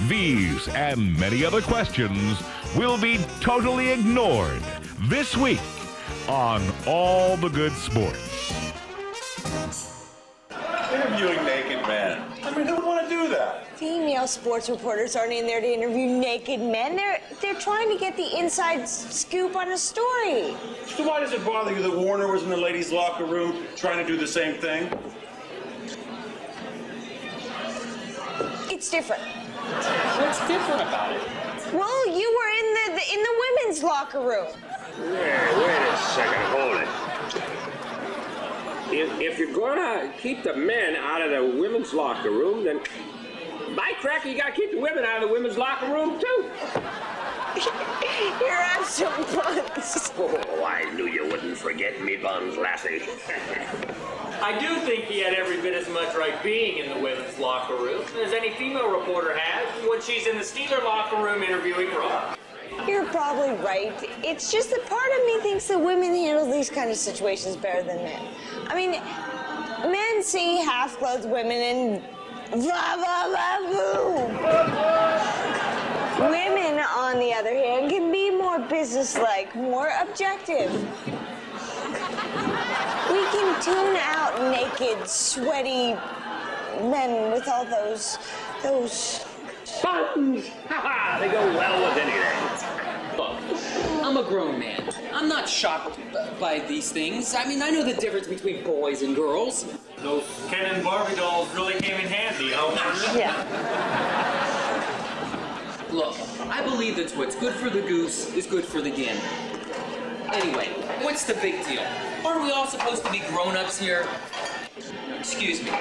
These and many other questions will be totally ignored this week on All the Good Sports. Interviewing naked men. I mean, who would want to do that? Female sports reporters aren't in there to interview naked men. They're trying to get the inside scoop on a story. So why does it bother you that Warner was in the ladies' locker room trying to do the same thing? It's different. What's different about it? Well, you were in the women's locker room. Wait a second, hold it. If you're gonna keep the men out of the women's locker room, then by crack, you gotta keep the women out of the women's locker room too. You're absolute buns. Oh, I knew you wouldn't forget me, Buns, lassie. I do think he had every bit as much right being in the women's locker room as any female reporter has when she's in the Steeler locker room interviewing Rob. You're probably right. It's just that part of me thinks that women handle these kind of situations better than men. I mean, men see half-clothed women and blah, blah, blah, boo. Women, on the other hand, can be more businesslike, more objective. We can tune out naked, sweaty men with all those... Buttons! Ha-ha! They go well with anything. Look, I'm a grown man. I'm not shocked by these things. I mean, I know the difference between boys and girls. Those Ken and Barbie dolls really came in handy, huh? Yeah. Look, I believe that what's good for the goose is good for the gander. Anyway, what's the big deal? Aren't we all supposed to be grown-ups here? Excuse me.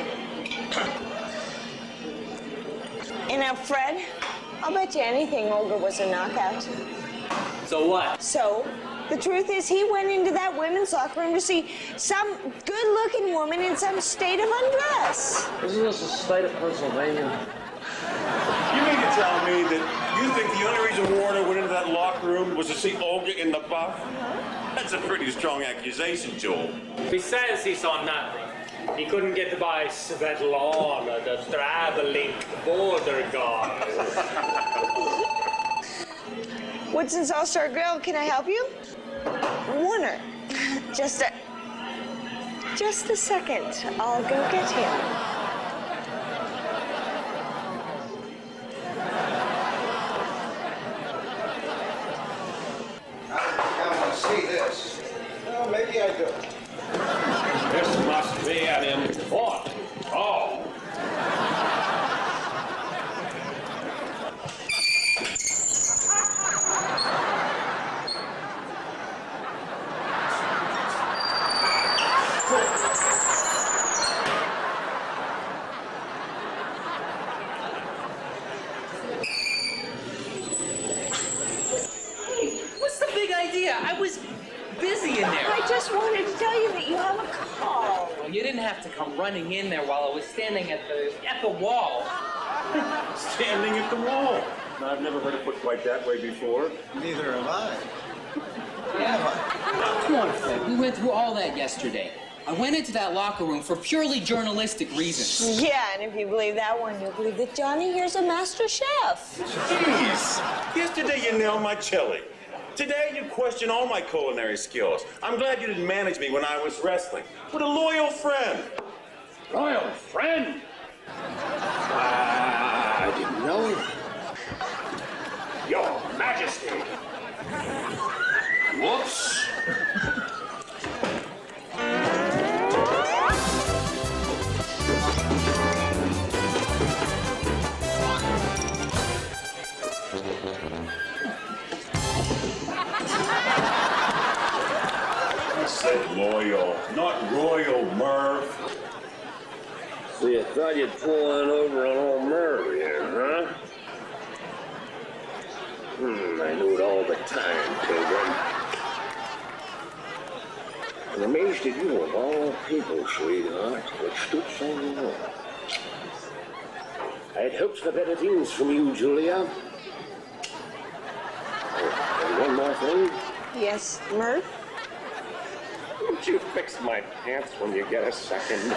And now, Fred, I'll bet you anything Olga was a knockout. So what? So, the truth is he went into that women's locker room to see some good-looking woman in some state of undress. Isn't this the state of Pennsylvania? You mean to tell me that you think the only reason Warner went into that locker room was to see Olga in the buff? That's a pretty strong accusation, Joel. He says he saw nothing. He couldn't get by Svetlana, the traveling border guard. Woodson's All-Star Grill, can I help you? Warner, just a second. I'll go get him. I want to see this. Well, maybe I do. This must be an import. Oh. What's the big idea? I was busy in there. I just wanted to tell you that you have a call. Well, you didn't have to come running in there while I was standing at the wall. Standing at the wall. I've never heard it put quite that way before. Neither have I. Come on, Fred. We went through all that yesterday. I went into that locker room for purely journalistic reasons. Yeah, and if you believe that one, you'll believe that Johnny here's a master chef. Jeez. Yesterday you nailed my chili. Today you question all my culinary skills. I'm glad you didn't manage me when I was wrestling. What a loyal friend. Royal friend? I didn't know. Your Majesty. Whoops. I said loyal, not royal, Merv. So you thought you'd pull on over on old Merv here, huh? I knew it all the time, Pilgrim. I'm amazed at you of all people, sweetheart, would stoop so low. I had hoped for better things from you, Julia. Oh, and one more thing. Yes, Merv? Won't you fix my pants when you get a second?